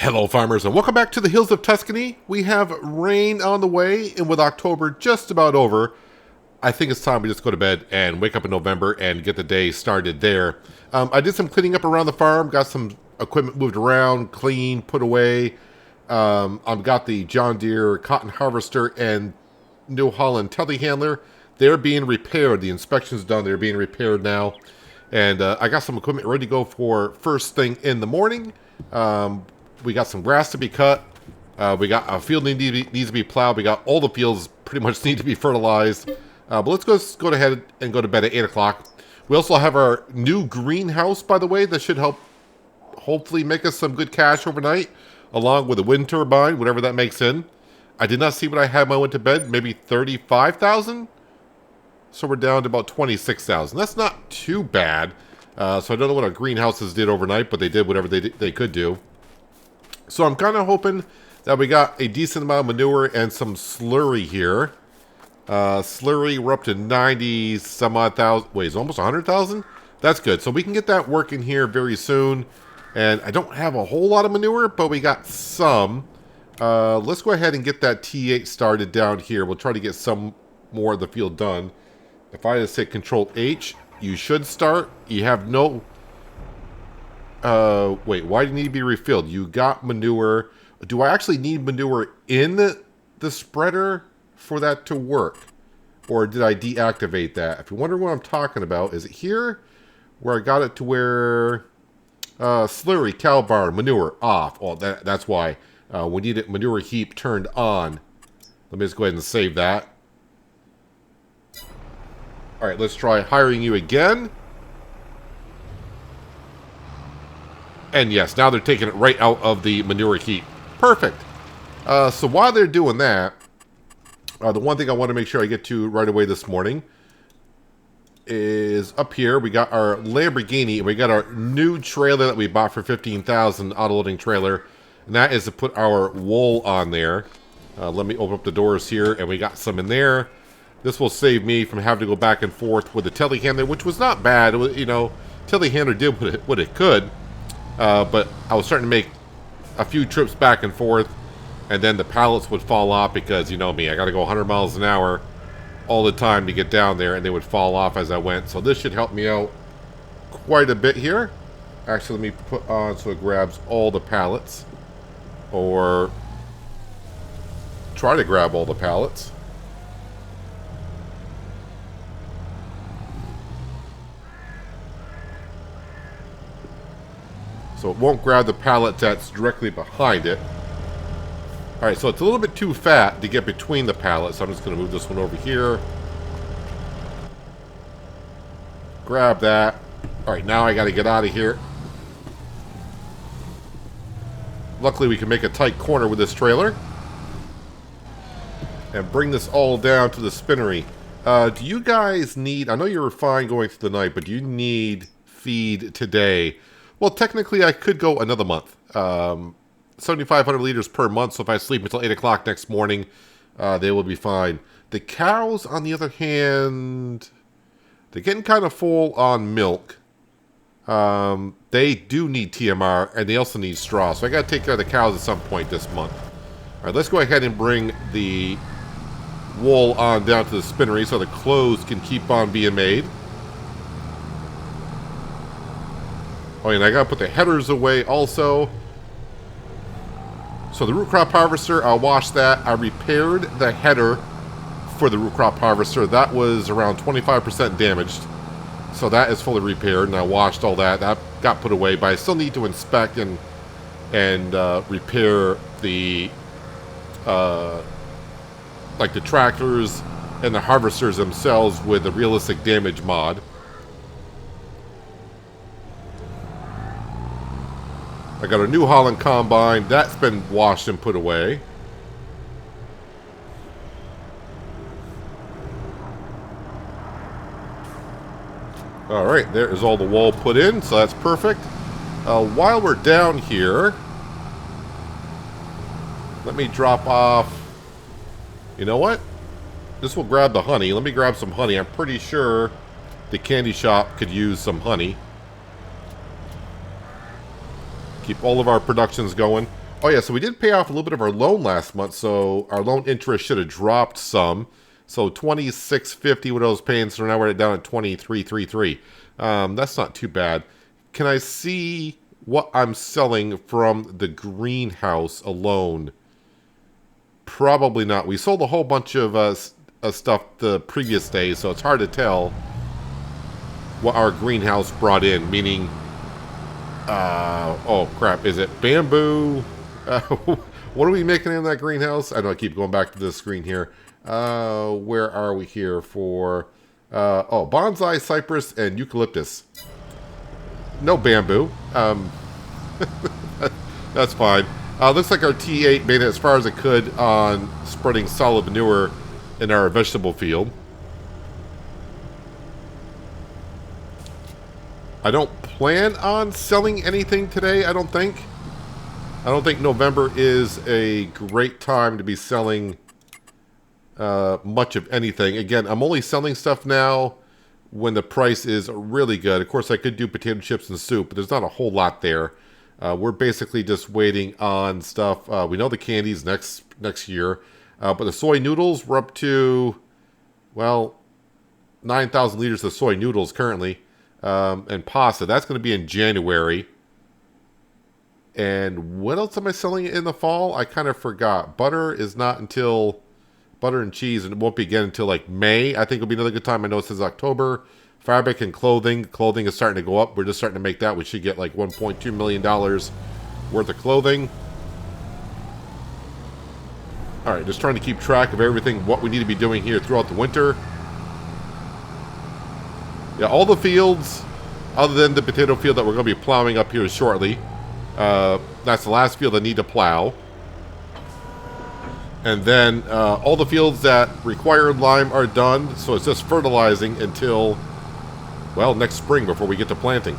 Hello farmers and welcome back to the hills of Tuscany. We have rain on the way, and with October just about over, I think it's time we just go to bed and wake up in November and get the day started there. I did some cleaning up around the farm, got some equipment moved around, cleaned, put away. I've got the John Deere cotton harvester and New Holland telehandler. They're being repaired. The inspection's done. They're being repaired now. And I got some equipment ready to go for first thing in the morning. We got some grass to be cut. We got a field needs to be plowed. We got all the fields pretty much need to be fertilized. But let's go ahead and go to bed at 8 o'clock. We also have our new greenhouse, by the way, that should help hopefully make us some good cash overnight, along with a wind turbine, whatever that makes in. I did not see what I had when I went to bed, maybe 35,000. So we're down to about 26,000. That's not too bad. So I don't know what our greenhouses did overnight, but they did whatever they could do. So I'm kind of hoping that we got a decent amount of manure and some slurry here. Slurry, we're up to 90 some odd thousand. Wait, it's almost 100,000? That's good. So we can get that working here very soon. And I don't have a whole lot of manure, but we got some. Let's go ahead and get that T8 started down here. We'll try to get some more of the field done. If I just hit Control H, you should start. You have no... wait, why do you need to be refilled? You got manure. Do I actually need manure in the spreader for that to work? Or did I deactivate that? If you're wondering what I'm talking about, is it here? Where I got it to where... slurry, cow barn, manure, off. Oh, that's why. We need it manure heap turned on. Let me just go ahead and save that. Alright, let's try hiring you again. And yes, now they're taking it right out of the manure heap. Perfect. So while they're doing that, the one thing I want to make sure I get to right away this morning is up here. We got our Lamborghini, and we got our new trailer that we bought for $15,000, auto-loading trailer. And that is to put our wool on there. Let me open up the doors here, and we got some in there. This will save me from having to go back and forth with the telehandler, which was not bad. It was, you know, telehandler did what it could. But I was starting to make a few trips back and forth, and then the pallets would fall off because, you know me, I got to go 100 miles an hour all the time to get down there, and they would fall off as I went. So this should help me out quite a bit here. Actually, let me put on so it grabs all the pallets, or try to grab all the pallets. So it won't grab the pallet that's directly behind it. Alright, so it's a little bit too fat to get between the pallets. So I'm just going to move this one over here. Grab that. Alright, now I got to get out of here. Luckily we can make a tight corner with this trailer. And bring this all down to the spinnery. Do you guys need... I know you're fine going through the night, but do you need feed today? Well, technically, I could go another month. 7,500 liters per month, so if I sleep until 8 o'clock next morning, they will be fine. The cows, on the other hand, they're getting kind of full on milk. They do need TMR, and they also need straw, so I got to take care of the cows at some point this month. All right, let's go ahead and bring the wool on down to the spinnery so the clothes can keep on being made. Oh, and I gotta put the headers away also. So the root crop harvester, I'll wash that. I repaired the header for the root crop harvester. That was around 25% damaged. So that is fully repaired, and I washed all that. That got put away, but I still need to inspect and repair the like the tractors and the harvesters themselves with the realistic damage mod. I got a New Holland combine. That's been washed and put away. Alright, there is all the wool put in, so that's perfect. While we're down here, let me drop off... You know what? This will grab the honey. Let me grab some honey. I'm pretty sure the candy shop could use some honey. Keep all of our productions going. Oh yeah, so we did pay off a little bit of our loan last month, so our loan interest should have dropped some. So 26.50 what I was paying, so now we're down at 23.33. That's not too bad. Can I see what I'm selling from the greenhouse alone? Probably not. We sold a whole bunch of stuff the previous day, so it's hard to tell what our greenhouse brought in. Meaning, oh crap, is it bamboo? What are we making in that greenhouse? I know I keep going back to this screen here. Where are we here for? Oh, bonsai, cypress, and eucalyptus. No bamboo. That's fine. Looks like our T8 made it as far as it could on spreading solid manure in our vegetable field. I don't plan on selling anything today, I don't think. I don't think November is a great time to be selling much of anything. Again, I'm only selling stuff now when the price is really good. Of course, I could do potato chips and soup, but there's not a whole lot there. We're basically just waiting on stuff. We know the candies next year, but the soy noodles, we're up to, well, 9,000 liters of soy noodles currently, and pasta. That's going to be in January. And what else am I selling in the fall? I kind of forgot. Butter is not until, butter and cheese, and it won't be again until like May. I think it'll be another good time. I know it says October. Fabric and clothing. Clothing is starting to go up. We're just starting to make that. We should get like $1.2 million worth of clothing. All right, just trying to keep track of everything, what we need to be doing here throughout the winter. Yeah, all the fields, other than the potato field that we're going to be plowing up here shortly. That's the last field I need to plow. And then all the fields that require lime are done. So it's just fertilizing until, well, next spring before we get to planting.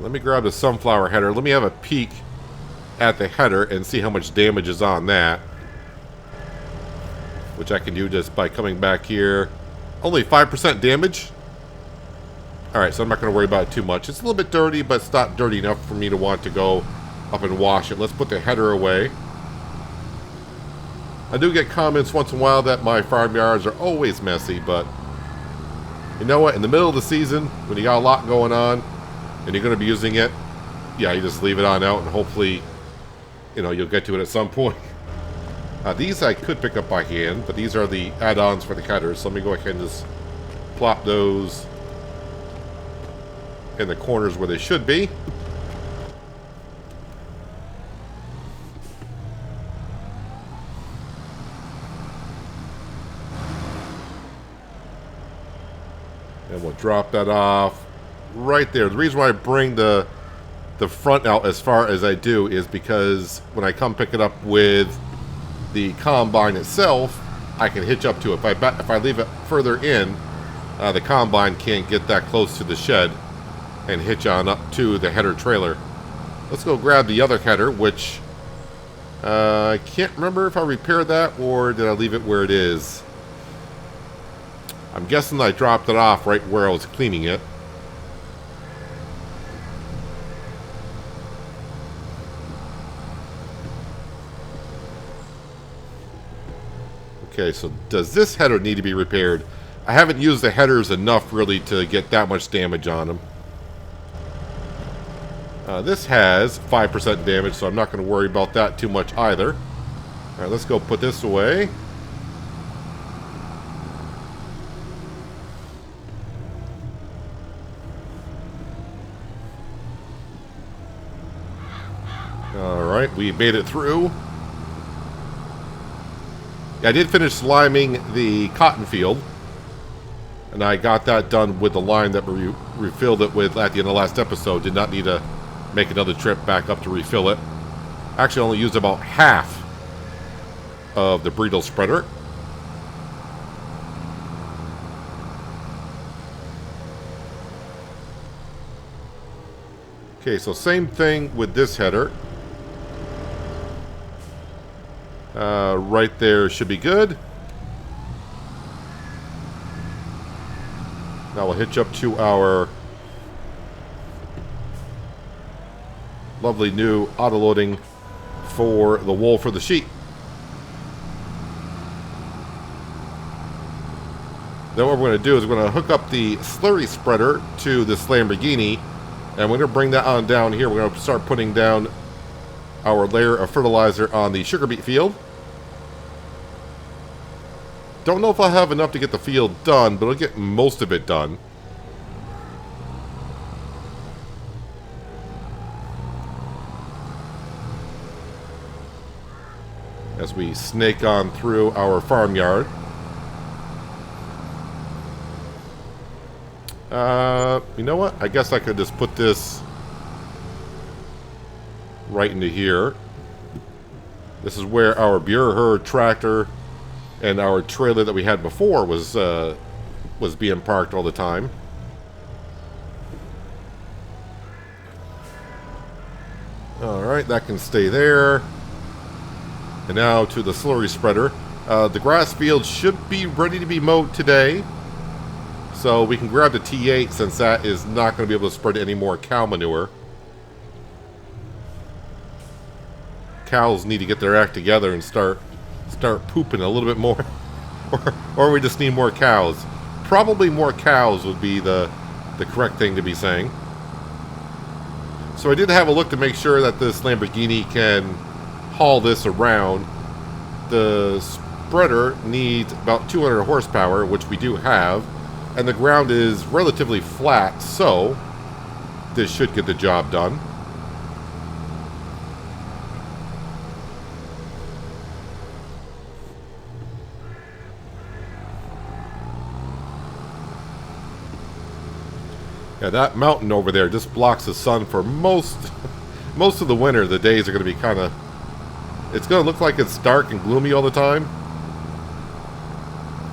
Let me grab the sunflower header. Let me have a peek at the header and see how much damage is on that. Which I can do just by coming back here. Only 5% damage. Alright, so I'm not going to worry about it too much. It's a little bit dirty, but it's not dirty enough for me to want to go up and wash it. Let's put the header away. I do get comments once in a while that my farmyards are always messy, but you know what? In the middle of the season, when you got a lot going on, and you're going to be using it, yeah, you just leave it on out, and hopefully, you know, you'll get to it at some point. These I could pick up by hand, but these are the add-ons for the headers, so let me go ahead and just plop those in the corners where they should be. And we'll drop that off right there. The reason why I bring the front out as far as I do is because when I come pick it up with the combine itself, I can hitch up to it. If I leave it further in, the combine can't get that close to the shed and hitch on up to the header trailer. Let's go grab the other header, which I can't remember if I repaired that or did I leave it where it is. I'm guessing I dropped it off right where I was cleaning it. Okay, so does this header need to be repaired? I haven't used the headers enough really to get that much damage on them. This has 5% damage, so I'm not going to worry about that too much either. Alright, let's go put this away. Alright, we made it through. I did finish liming the cotton field, and I got that done with the lime that we refilled it with at the end of the last episode. Did not need to make another trip back up to refill it. Actually, only used about half of the bridle spreader. Okay, so same thing with this header. Right there should be good. Now we'll hitch up to our lovely new auto-loading for the wool for the sheep. Then what we're going to do is we're going to hook up the slurry spreader to this Lamborghini, and we're going to bring that on down here. We're going to start putting down our layer of fertilizer on the sugar beet field. Don't know if I'll have enough to get the field done, but I'll get most of it done. As we snake on through our farmyard. You know what? I guess I could just put this right into here. This is where our Bureau tractor and our trailer that we had before was being parked all the time. Alright, that can stay there. And now to the slurry spreader. The grass field should be ready to be mowed today. So we can grab the T8 since that is not going to be able to spread any more cow manure. Cows need to get their act together and start pooping a little bit more. or we just need more cows. Probably more cows would be the correct thing to be saying. So I did have a look to make sure that this Lamborghini can haul this around. The spreader needs about 200 horsepower, which we do have. And the ground is relatively flat, so this should get the job done. Yeah, that mountain over there just blocks the sun for most of the winter. The days are going to be kind of... It's going to look like it's dark and gloomy all the time.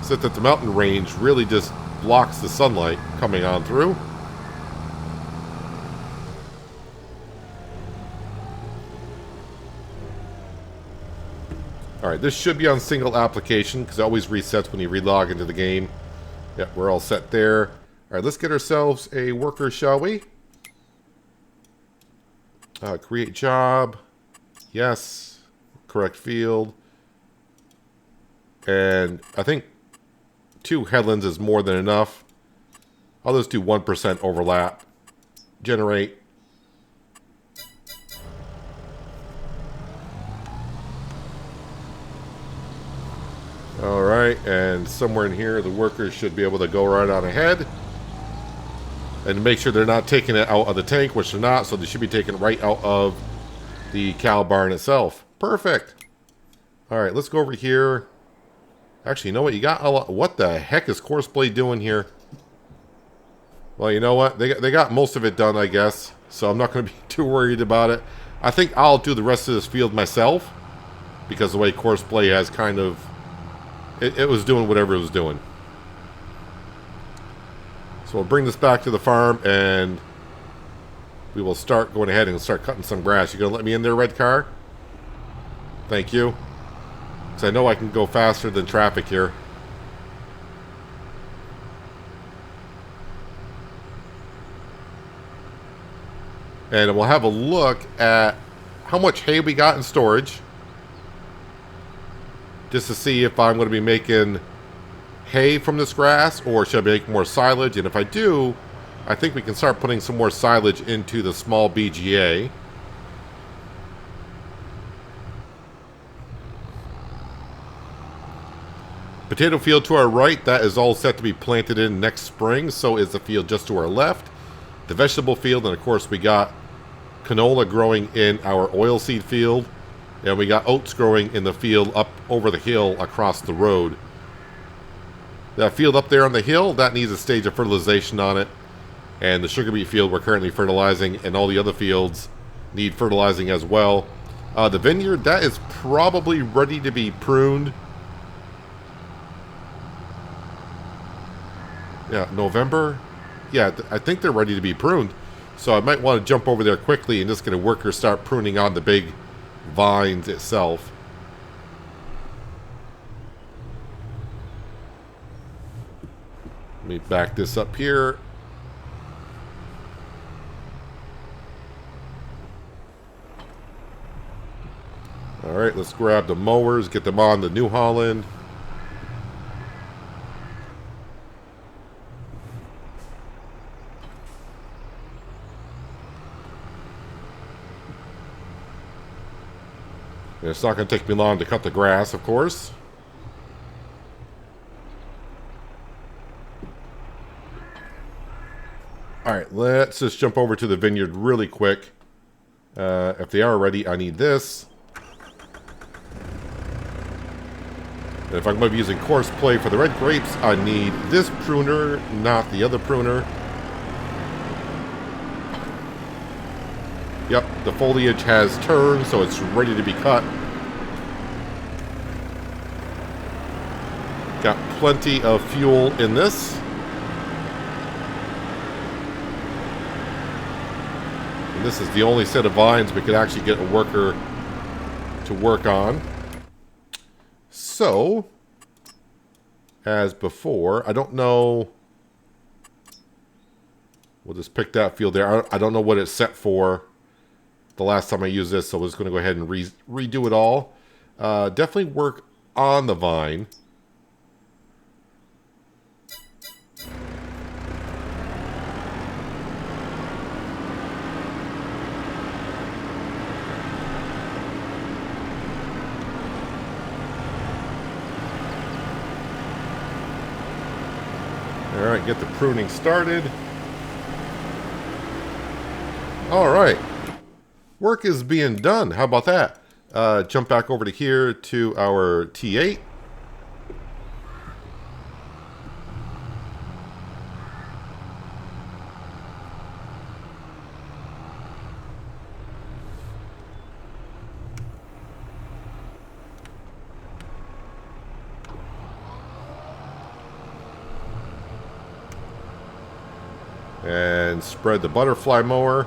Except that the mountain range really just blocks the sunlight coming on through. Alright, this should be on single application because it always resets when you relog into the game. Yeah, we're all set there. Alright, let's get ourselves a worker, shall we? Create job. Yes. Correct field. And I think 2 headlands is more than enough. I'll just do 1% overlap. Generate. Alright, and somewhere in here the workers should be able to go right on ahead. And make sure they're not taking it out of the tank, which they're not, so they should be taken right out of the cow barn itself. Perfect. Alright, let's go over here. Actually, you know what? You got a lot. What the heck is Courseplay doing here? Well, you know what? They got most of it done, I guess. So I'm not going to be too worried about it. I think I'll do the rest of this field myself. Because the way Courseplay has kind of... It was doing whatever it was doing. So we'll bring this back to the farm and we will start going ahead and start cutting some grass. You going to let me in there, red car? Thank you. Because I know I can go faster than traffic here. And we'll have a look at how much hay we got in storage. Just to see if I'm going to be making hay from this grass or should I make more silage. And if I do, I think we can start putting some more silage into the small BGA. Potato field to our right, that is all set to be planted in next spring. So is the field just to our left. The vegetable field, and of course we got canola growing in our oilseed field. And we got oats growing in the field up over the hill across the road. That field up there on the hill, that needs a stage of fertilization on it. And the sugar beet field we're currently fertilizing, and all the other fields need fertilizing as well. The vineyard, that is probably ready to be pruned. Yeah, November. Yeah, I think they're ready to be pruned. So I might want to jump over there quickly and just get a worker start pruning on the big vines itself. Let me back this up here. Alright, let's grab the mowers, get them on the New Holland. And it's not going to take me long to cut the grass, of course. Alright, let's just jump over to the vineyard really quick. If they are ready, I need this. And if I'm going to be using coarse clay for the red grapes, I need this pruner, not the other pruner. Yep, the foliage has turned, so it's ready to be cut. Got plenty of fuel in this. And this is the only set of vines we could actually get a worker to work on. So, as before, I don't know. We'll just pick that field there. I don't know what it's set for the last time I used this, so we're just going to go ahead and redo it all. Definitely work on the vine. Alright, get the pruning started. Alright. Work is being done. How about that? Jump back over to here to our T8. And spread the butterfly mower.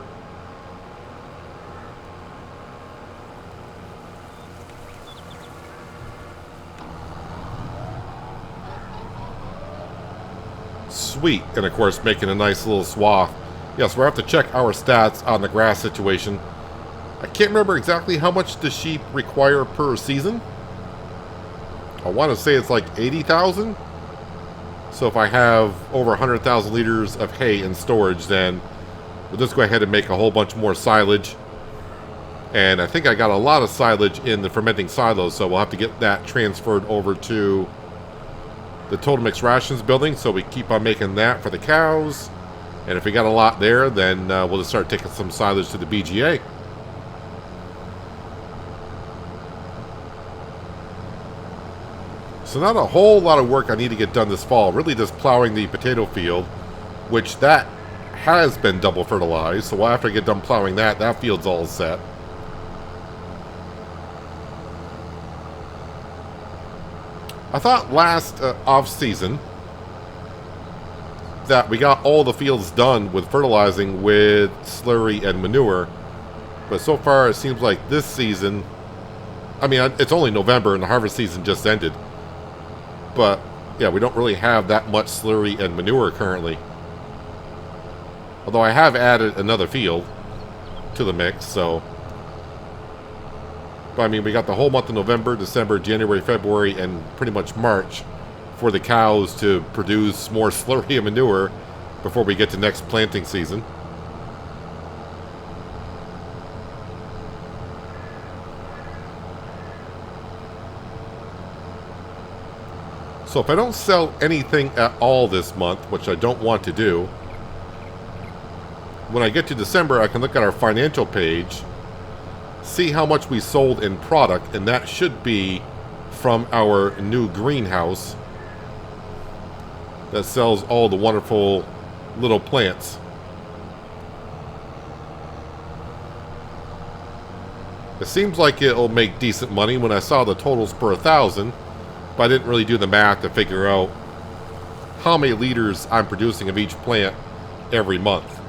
Sweet. And of course making a nice little swath. Yes, we'll have to check our stats on the grass situation. I can't remember exactly how much the sheep require per season. I want to say it's like 80,000. So if I have over 100,000 liters of hay in storage, then we'll just go ahead and make a whole bunch more silage. And I think I got a lot of silage in the fermenting silos, so we'll have to get that transferred over to the Total Mix Rations building, so we keep on making that for the cows. And if we got a lot there, then we'll just start taking some silage to the BGA. So not a whole lot of work I need to get done this fall. Really just plowing the potato field, which that has been double fertilized. So after I get done plowing that, that field's all set. I thought last off-season that we got all the fields done with fertilizing with slurry and manure. But so far it seems like this season, I mean, it's only November and the harvest season just ended. But, yeah, we don't really have that much slurry and manure currently. Although I have added another field to the mix, so. But, I mean, we got the whole month of November, December, January, February, and pretty much March for the cows to produce more slurry and manure before we get to next planting season. So if I don't sell anything at all this month, which I don't want to do, when I get to December, I can look at our financial page, see how much we sold in product, and that should be from our new greenhouse that sells all the wonderful little plants. It seems like it'll make decent money when I saw the totals per 1,000. But I didn't really do the math to figure out how many liters I'm producing of each plant every month.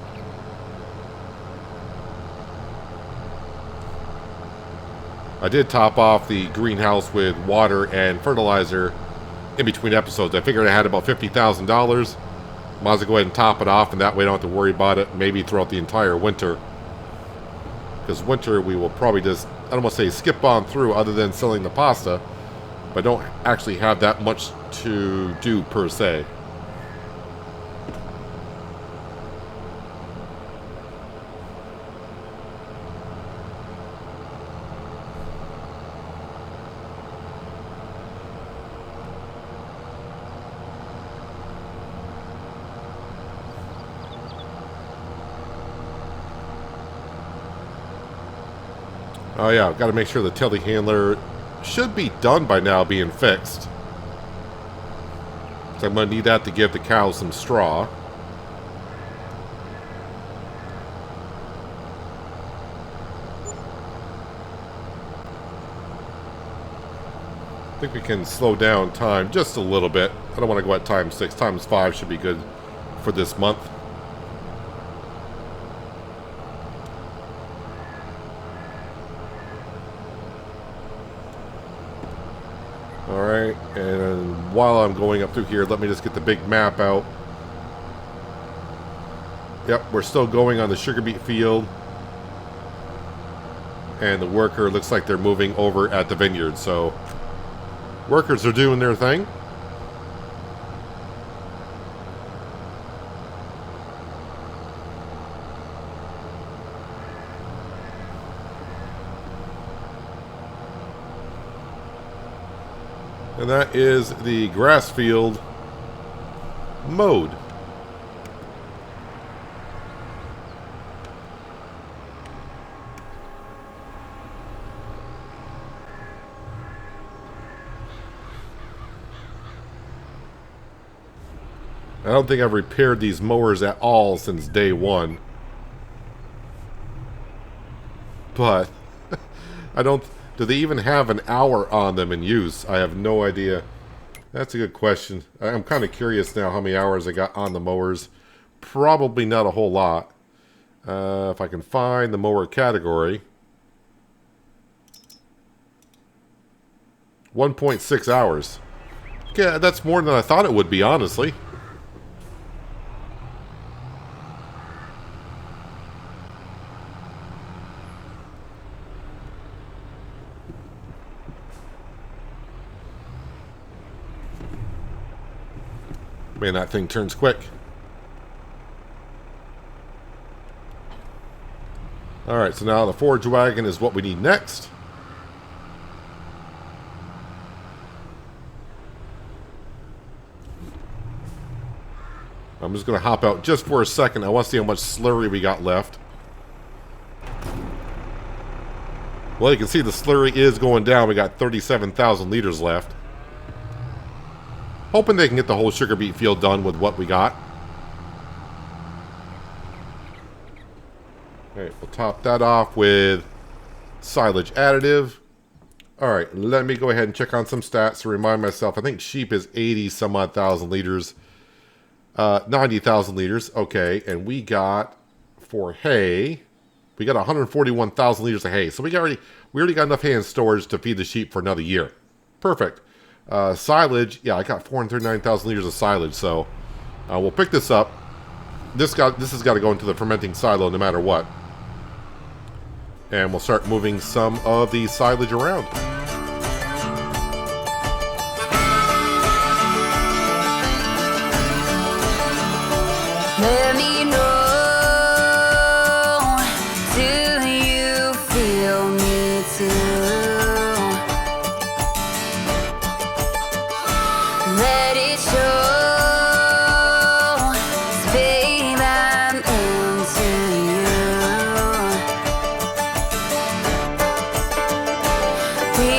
I did top off the greenhouse with water and fertilizer in between episodes. I figured I had about $50,000. Might as well go ahead and top it off, and that way I don't have to worry about it maybe throughout the entire winter. Because winter we will probably just don't want to say skip on through other than selling the pasta, but I don't actually have that much to do per se. Oh yeah, I've got to make sure the telehandler should be done by now being fixed. So I'm going to need that to give the cows some straw. I think we can slow down time just a little bit. I don't want to go at times 6. Times 5 should be good for this month. Alright, and while I'm going up through here, let me just get the big map out. Yep, we're still going on the sugar beet field. And the worker looks like they're moving over at the vineyard, so workers are doing their thing. And that is the grass field mowed. I don't think I've repaired these mowers at all since day one. But I don't... Do they even have an hour on them in use? I have no idea. That's a good question. I'm kind of curious now how many hours I got on the mowers. Probably not a whole lot. If I can find the mower category. 1.6 hours. Yeah, that's more than I thought it would be, honestly. Man, that thing turns quick. Alright, so now the forage wagon is what we need next. I'm just going to hop out just for a second. I want to see how much slurry we got left. Well, you can see the slurry is going down. We got 37,000 liters left. Hoping they can get the whole sugar beet field done with what we got. Alright, we'll top that off with silage additive. Alright, let me go ahead and check on some stats to remind myself. I think sheep is 80 some odd thousand liters. 90,000 liters. Okay, and we got, for hay, we got 141,000 liters of hay. So we already got enough hay in storage to feed the sheep for another year. Perfect. Silage, yeah, I got 439,000 liters of silage, so we'll pick this up. This has got to go into the fermenting silo no matter what. And we'll start moving some of the silage around. Let me know, do you feel me too? Let it show, 'cause babe, I'm into you. We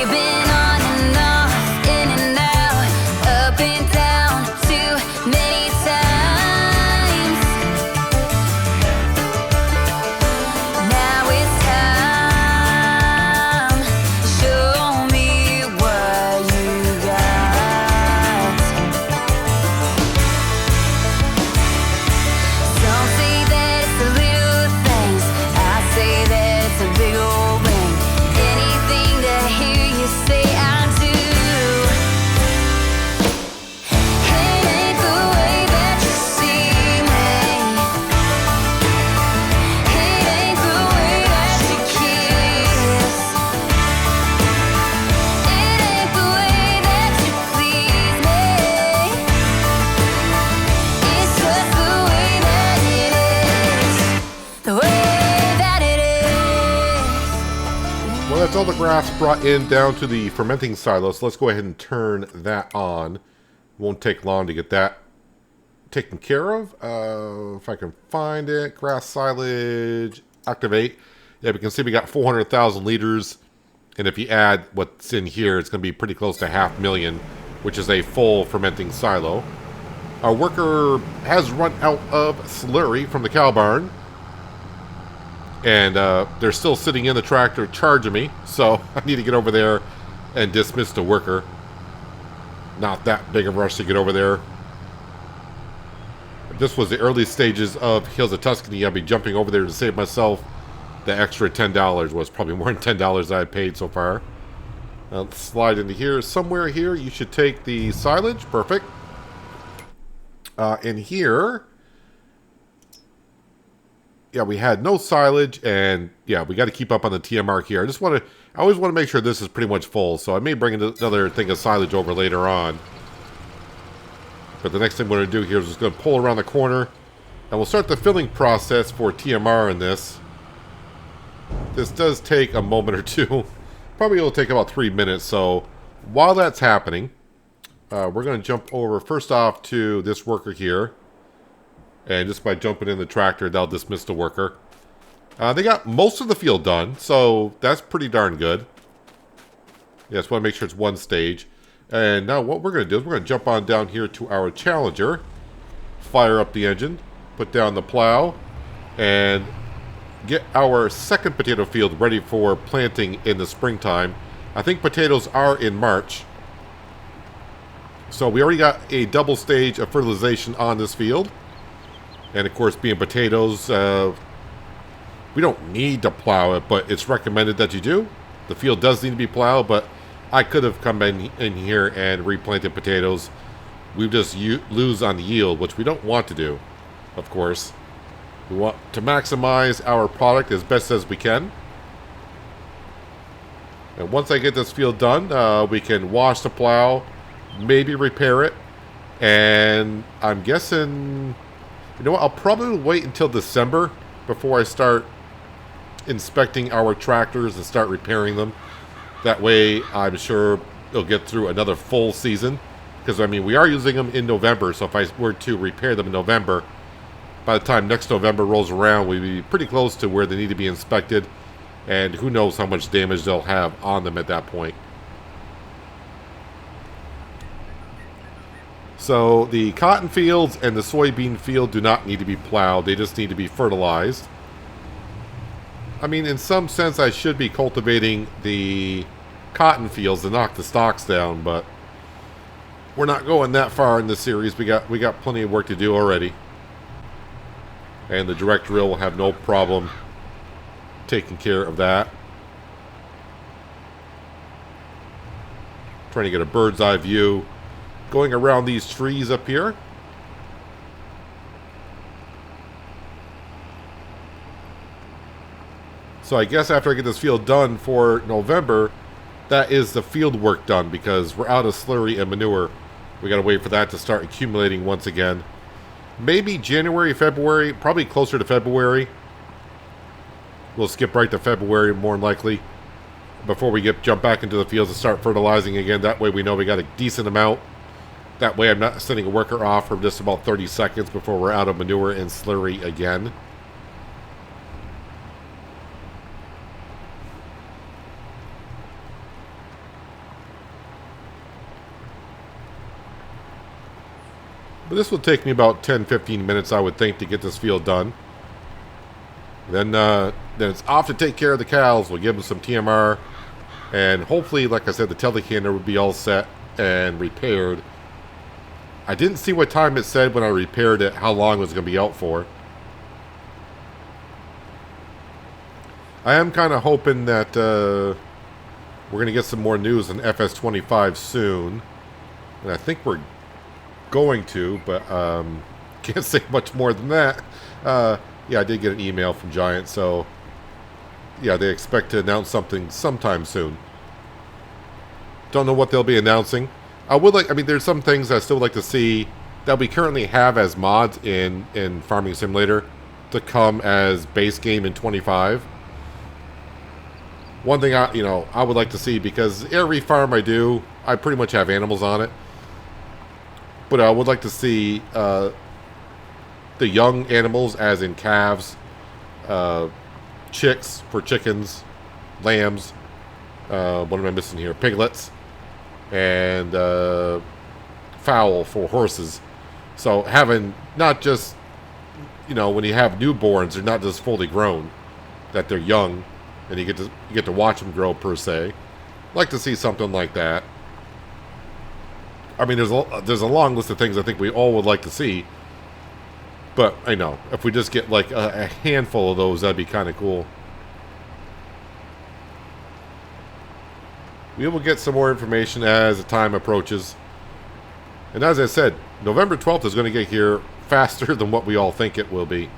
That's all the grass brought in down to the fermenting silo, so let's go ahead and turn that on. Won't take long to get that taken care of. If I can find it, grass silage, activate. Yeah, we can see we got 400,000 liters, and if you add what's in here, it's going to be pretty close to 500,000, which is a full fermenting silo. Our worker has run out of slurry from the cow barn. And they're still sitting in the tractor charging me, so I need to get over there and dismiss the worker. Not that big of a rush to get over there. If this was the early stages of Hills of Tuscany, I'd be jumping over there to save myself the extra $10. Was probably more than $10 I paid so far. Let's slide into here. Somewhere here, you should take the silage. Perfect. In here... yeah, we had no silage, and yeah, we got to keep up on the TMR here. I always want to make sure this is pretty much full, so I may bring another thing of silage over later on. But the next thing we're going to do here is just going to pull around the corner, and we'll start the filling process for TMR in this. This does take a moment or two. Probably will take about 3 minutes, so while that's happening, we're going to jump over first off to this worker here. And just by jumping in the tractor, they'll dismiss the worker. They got most of the field done, so that's pretty darn good. Yeah, just want to make sure it's one stage. And now what we're going to do is we're going to jump on down here to our Challenger. Fire up the engine. Put down the plow. And get our second potato field ready for planting in the springtime. I think potatoes are in March. So we already got a double stage of fertilization on this field. And of course, being potatoes, we don't need to plow it, but it's recommended that you do. The field does need to be plowed, but I could have come in here and replanted potatoes. We just lose on the yield, which we don't want to do, of course. We want to maximize our product as best as we can. And once I get this field done, we can wash the plow, maybe repair it, and I'm guessing... you know what, I'll probably wait until December before I start inspecting our tractors and start repairing them. That way, I'm sure they'll get through another full season. Because, I mean, we are using them in November, so if I were to repair them in November, by the time next November rolls around, we'd be pretty close to where they need to be inspected. And who knows how much damage they'll have on them at that point. So the cotton fields and the soybean field do not need to be plowed. They just need to be fertilized. I mean, in some sense, I should be cultivating the cotton fields to knock the stalks down, but we're not going that far in this series. We got plenty of work to do already. And the direct drill will have no problem taking care of that. Trying to get a bird's eye view going around these trees up here. So I guess after I get this field done for November, that is the field work done, because we're out of slurry and manure. We got to wait for that to start accumulating once again. Maybe January, February, probably closer to February. We'll skip right to February more than likely before we jump back into the fields and start fertilizing again. That way we know we got a decent amount. That way I'm not sending a worker off for just about 30 seconds before we're out of manure and slurry again. But this will take me about 10-15 minutes, I would think, to get this field done. Then it's off to take care of the cows. We'll give them some TMR. And hopefully, like I said, the telecanner would be all set and repaired. I didn't see what time it said when I repaired it, how long it was going to be out for. I am kind of hoping that we're going to get some more news on FS25 soon. And I think we're going to, but can't say much more than that. Yeah, I did get an email from Giant, so yeah, they expect to announce something sometime soon. Don't know what they'll be announcing. I mean, there's some things I still would like to see that we currently have as mods in Farming Simulator to come as base game in 25. One thing I would like to see, because every farm I do, I pretty much have animals on it. But I would like to see the young animals, as in calves, chicks for chickens, lambs. What am I missing here? Piglets, and fowl for horses. So having not just, when you have newborns, they're not just fully grown, that they're young, and you get to watch them grow per se. I'd like to see something like that. I mean, there's a long list of things I think we all would like to see, but I know if we just get like a handful of those, that'd be kind of cool. We will get some more information as the time approaches. And as I said, November 12th is going to get here faster than what we all think it will be.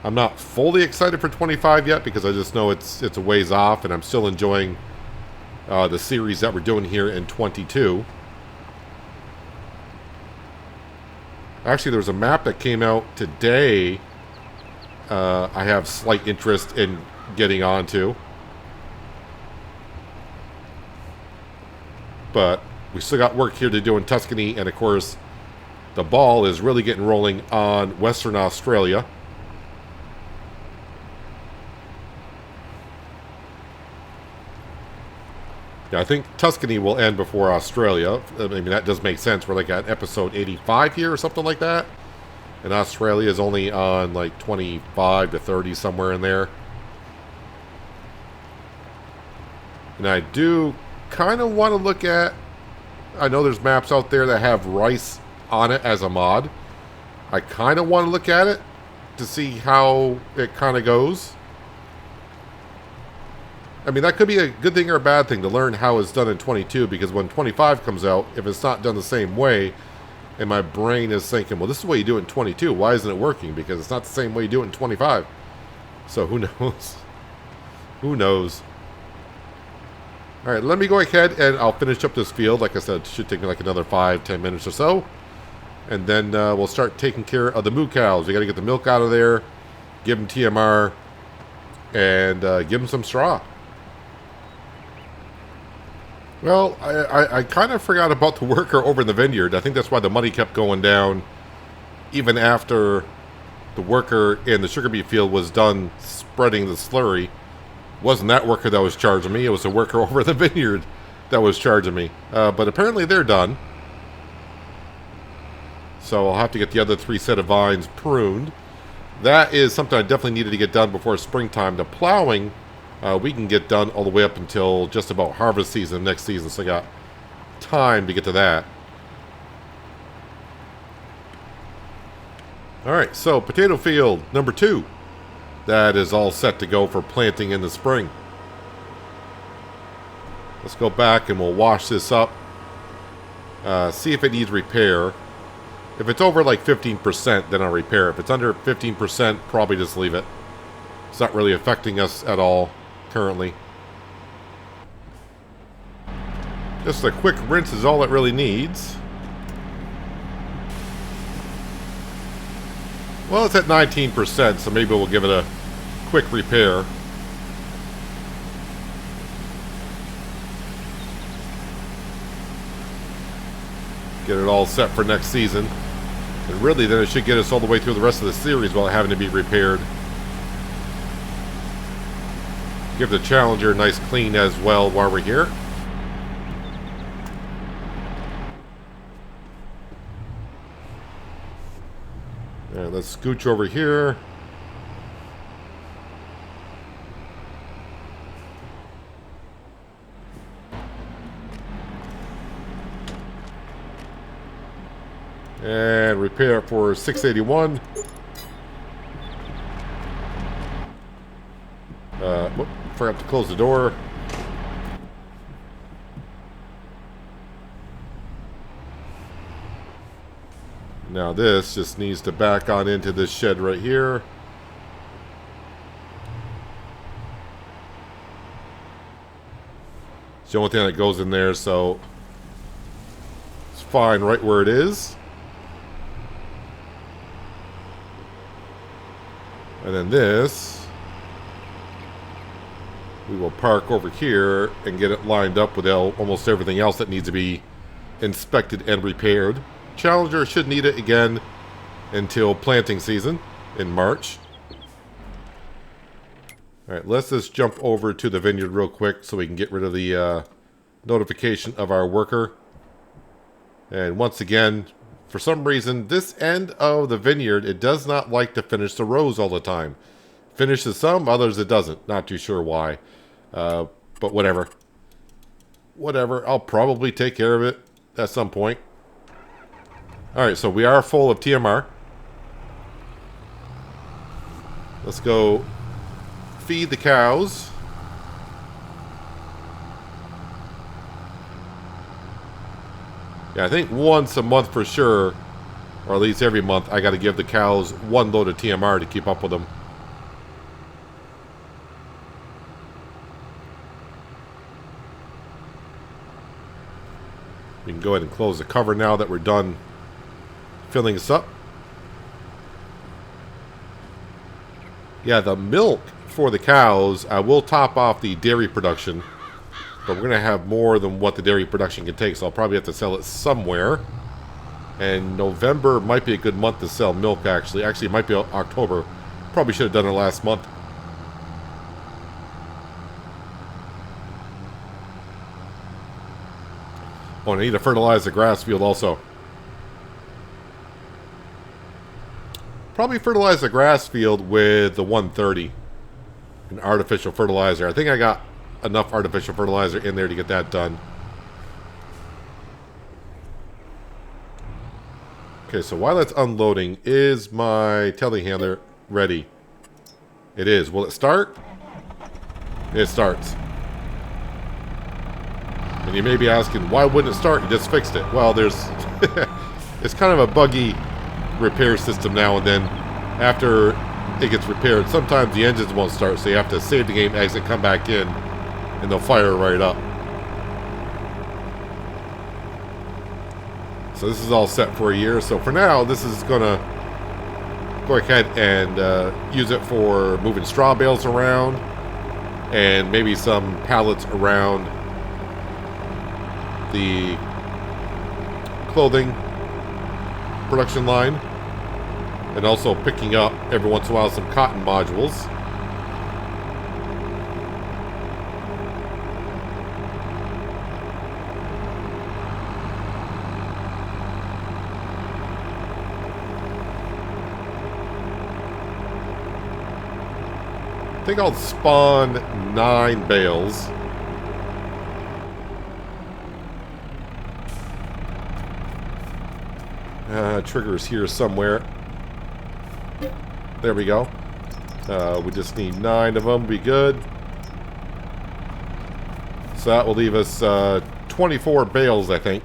I'm not fully excited for 25 yet, because I just know it's a ways off, and I'm still enjoying the series that we're doing here in 22. Actually, there's a map that came out today I have slight interest in getting onto. But we still got work here to do in Tuscany, and of course, the ball is really getting rolling on Western Australia. Yeah, I think Tuscany will end before Australia. I mean, that does make sense. We're like at episode 85 here or something like that. And Australia is only on like 25 to 30, somewhere in there. And I do kind of want to look at... I know there's maps out there that have rice on it as a mod. I kind of want to look at it to see how it kind of goes. I mean, that could be a good thing or a bad thing to learn how it's done in 22, because when 25 comes out, if it's not done the same way, and my brain is thinking, well, this is the way you do it in 22, why isn't it working? Because it's not the same way you do it in 25. So who knows? Who knows? All right, let me go ahead and I'll finish up this field. Like I said, it should take me like another 5-10 minutes or so. And then we'll start taking care of the moo cows. We got to get the milk out of there, give them TMR, and give them some straw. Well, I kind of forgot about the worker over in the vineyard. I think that's why the money kept going down even after the worker in the sugar beet field was done spreading the slurry. It wasn't that worker that was charging me. It was the worker over in the vineyard that was charging me. But apparently they're done. So I'll have to get the other 3 set of vines pruned. That is something I definitely needed to get done before springtime. The plowing... we can get done all the way up until just about harvest season next season, so I got time to get to that. Alright, so potato field number 2. That is all set to go for planting in the spring. Let's go back and we'll wash this up. See if it needs repair. If it's over like 15%, then I'll repair it. If it's under 15%, probably just leave it. It's not really affecting us at all currently. Just a quick rinse is all it really needs. Well, it's at 19%, so maybe we'll give it a quick repair. Get it all set for next season. And really, then it should get us all the way through the rest of the series without having to be repaired. Give the Challenger a nice clean as well while we're here. And let's scooch over here. And repair it for 681. Whoop, forgot to close the door. Now this just needs to back on into this shed right here. It's the only thing that goes in there, so it's fine right where it is. And then this, we will park over here and get it lined up with almost everything else that needs to be inspected and repaired. Challenger should need it again until planting season in March. Alright, let's just jump over to the vineyard real quick so we can get rid of the notification of our worker. And once again, for some reason, this end of the vineyard, it does not like to finish the rows all the time. Finishes some, others it doesn't. Not too sure why. But whatever. Whatever, I'll probably take care of it at some point. Alright, so we are full of TMR. Let's go feed the cows. Yeah, I think once a month for sure, or at least every month, I got to give the cows one load of TMR to keep up with them. We can go ahead and close the cover now that we're done filling this up. Yeah, the milk for the cows, I will top off the dairy production, but we're going to have more than what the dairy production can take, so I'll probably have to sell it somewhere. And November might be a good month to sell milk, actually. Actually, it might be October. Probably should have done it last month. Oh, and I need to fertilize the grass field also. Probably fertilize the grass field with the 130. An artificial fertilizer. I think I got enough artificial fertilizer in there to get that done. Okay, so while it's unloading, is my telehandler ready? It is. Will it start? It starts. And you may be asking, why wouldn't it start? You just fixed it. Well, there's... it's kind of a buggy repair system now and then. After it gets repaired, sometimes the engines won't start, so you have to save the game, exit, come back in, and they'll fire right up. So this is all set for a year. So for now, this is going to go ahead and use it for moving straw bales around and maybe some pallets around the clothing production line, and also picking up every once in a while some cotton modules. I think I'll spawn 9 bales. Trigger's here somewhere. There we go. We just need 9 of them. Be good. So that will leave us 24 bales, I think.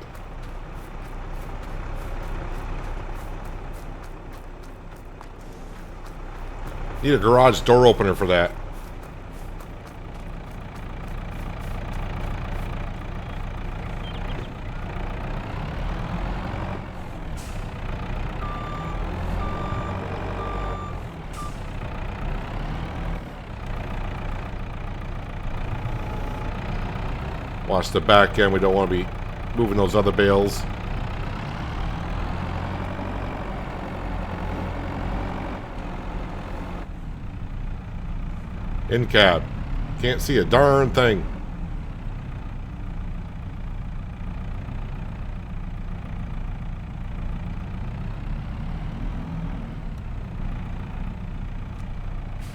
Need a garage door opener for that. Watch the back end. We don't want to be moving those other bales. In cab. Can't see a darn thing.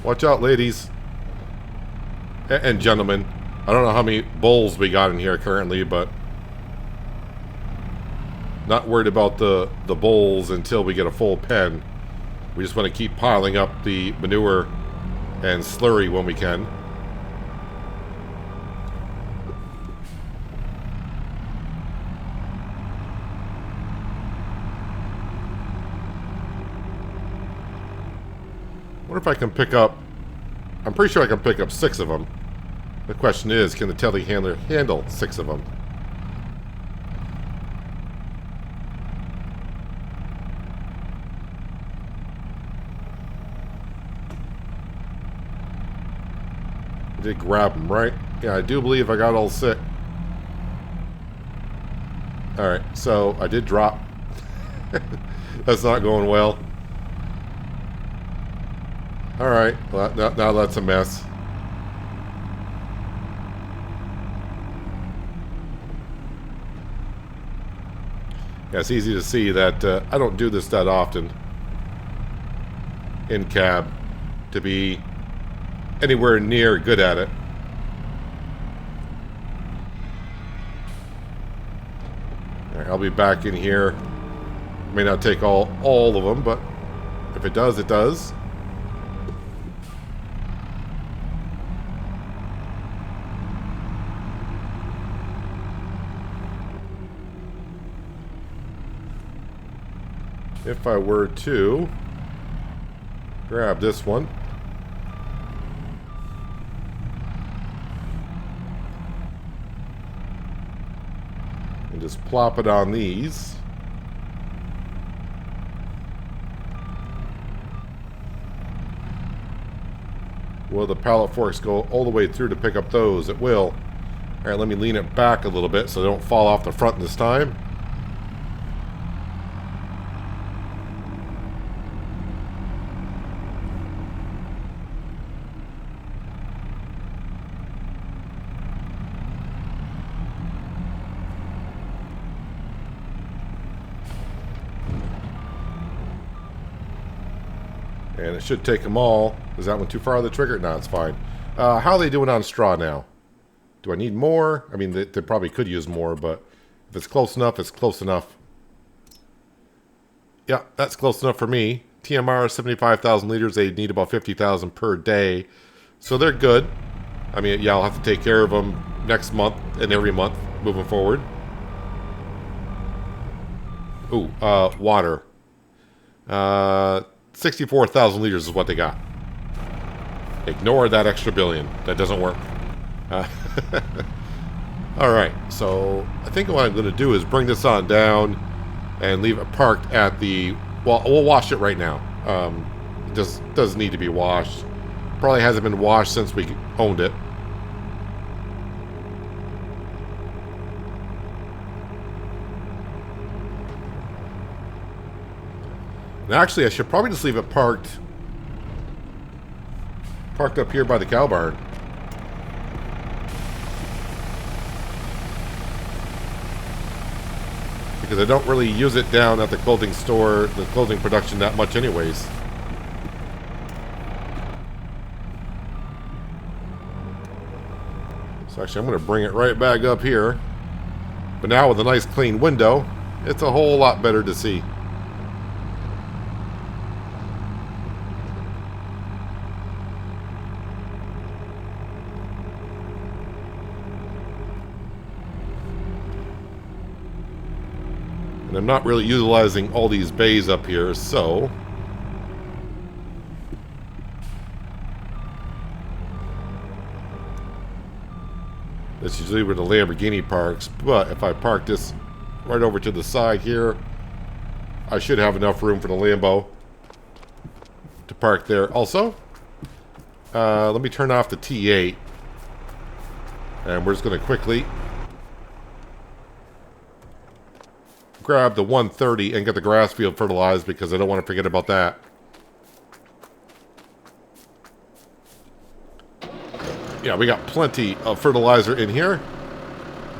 Watch out, ladies. And gentlemen. I don't know how many bulls we got in here currently, but not worried about the bulls until we get a full pen. We just want to keep piling up the manure and slurry when we can. Wonder if I can pick up... I'm pretty sure I can pick up 6 of them. The question is, can the telehandler handle 6 of them? I did grab them, right? Yeah, I do believe I got all sick. Alright, so I did drop. That's not going well. Alright, well, now that's a mess. Yeah, it's easy to see that I don't do this that often in cab to be anywhere near good at it. All right, I'll be back in here. May not take all of them, but if it does, it does. If I were to grab this one. And just plop it on these. Will the pallet forks go all the way through to pick up those? It will. Alright, let me lean it back a little bit so they don't fall off the front this time. And it should take them all. Is that one too far on the trigger? No, it's fine. How are they doing on straw now? Do I need more? I mean, they probably could use more, but if it's close enough, it's close enough. Yeah, that's close enough for me. TMR, 75,000 liters. They need about 50,000 per day. So they're good. I mean, yeah, I'll have to take care of them next month and every month moving forward. Ooh, water. 64,000 liters is what they got. Ignore that extra billion. That doesn't work. Alright, so I think what I'm going to do is bring this on down and leave it parked at the... Well, we'll wash it right now. It just does need to be washed. Probably hasn't been washed since we owned it. And actually, I should probably just leave it parked up here by the cow barn. Because I don't really use it down at the clothing store, the clothing production that much anyways. So actually, I'm going to bring it right back up here. But now with a nice clean window, it's a whole lot better to see. And I'm not really utilizing all these bays up here, so... That's usually where the Lamborghini parks, but if I park this right over to the side here, I should have enough room for the Lambo to park there. Also, let me turn off the T8, and we're just going to quickly grab the 130 and get the grass field fertilized because I don't want to forget about that. Yeah, we got plenty of fertilizer in here.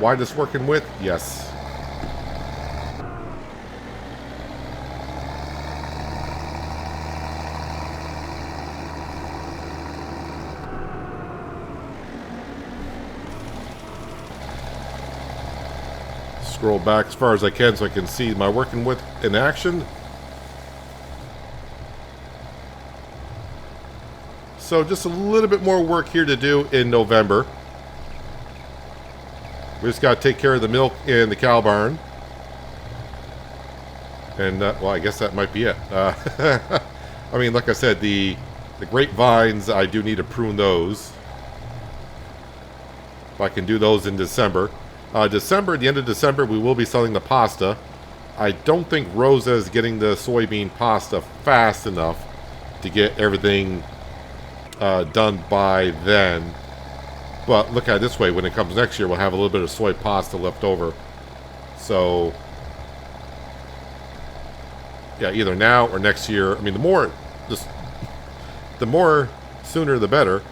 Wide this working with? Yes. Scroll back as far as I can so I can see my working with in action. So just a little bit more work here to do in November. We just got to take care of the milk in the cow barn. And, well, I guess that might be it. I mean, like I said, the grapevines, I do need to prune those. If I can do those in December. December, the end of December, we will be selling the pasta. I don't think Rosa is getting the soybean pasta fast enough to get everything done by then. But look at it this way, when it comes next year, we'll have a little bit of soy pasta left over. So, yeah, either now or next year. I mean, the more sooner the better.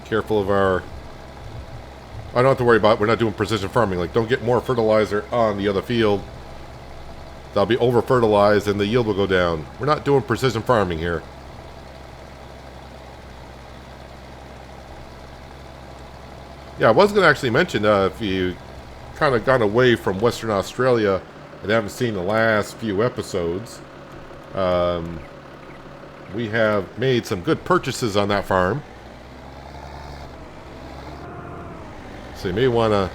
Careful of our... I don't have to worry about it. We're not doing precision farming. Like, don't get more fertilizer on the other field. That'll be over-fertilized and the yield will go down. We're not doing precision farming here. Yeah, I was going to actually mention, if you kind of gone away from Western Australia and haven't seen the last few episodes, we have made some good purchases on that farm. So you may want to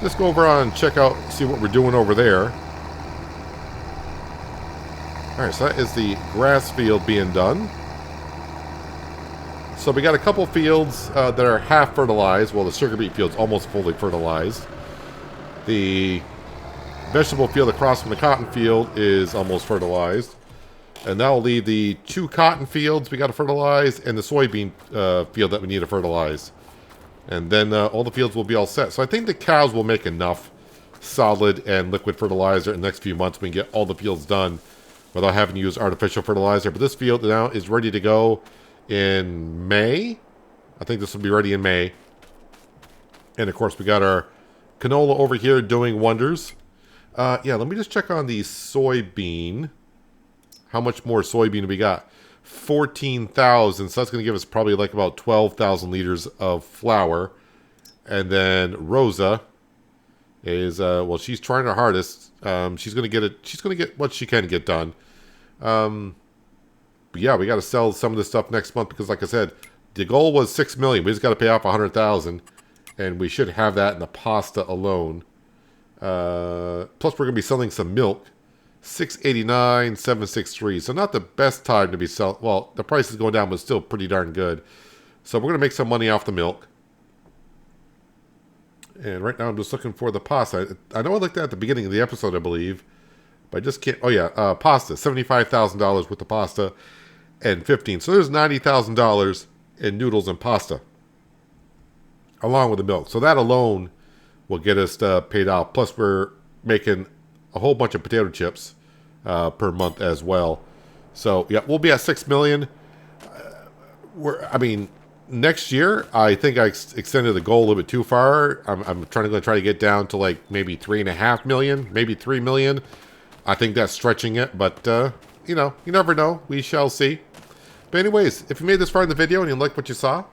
just go over on and check out, see what we're doing over there. Alright, so that is the grass field being done. So we got a couple fields that are half fertilized. Well, the sugar beet field's almost fully fertilized. The vegetable field across from the cotton field is almost fertilized. And that will leave the 2 cotton fields we got to fertilize and the soybean field that we need to fertilize. And then all the fields will be all set. So I think the cows will make enough solid and liquid fertilizer in the next few months. We can get all the fields done without having to use artificial fertilizer. But this field now is ready to go in May. I think this will be ready in May. And of course we got our canola over here doing wonders. Yeah, let me just check on the soybean. How much more soybean do we got? 14,000, so that's going to give us probably like about 12,000 liters of flour. And then Rosa is, well, she's trying her hardest. She's going to get it. She's going to get what she can get done. But yeah, we got to sell some of this stuff next month because, like I said, the goal was 6 million. We just got to pay off 100,000, and we should have that in the pasta alone. Plus, we're going to be selling some milk. 689, 763. So not the best time to be selling. Well, the price is going down, but still pretty darn good. So we're going to make some money off the milk. And right now I'm just looking for the pasta. I know I looked at the beginning of the episode, I believe. But I just can't. Oh, yeah. Pasta. $75,000 worth of pasta. And 15. So there's $90,000 in noodles and pasta. Along with the milk. So that alone will get us paid out. Plus we're making a whole bunch of potato chips per month as well. So yeah, we'll be at 6 million. I mean, next year I think I extended the goal a little bit too far. I'm trying to get down to like maybe 3.5 million, maybe 3 million. I think that's stretching it, but you know, you never know. We shall see. But anyways, if you made this far in the video and you liked what you saw,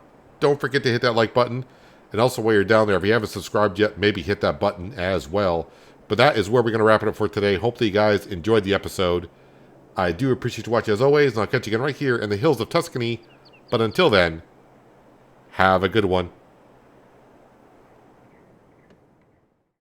don't forget to hit that like button. And also while you're down there, if you haven't subscribed yet, maybe hit that button as well. But that is where we're going to wrap it up for today. Hopefully you guys enjoyed the episode. I do appreciate you watching as always, and I'll catch you again right here in the hills of Tuscany. But until then, have a good one.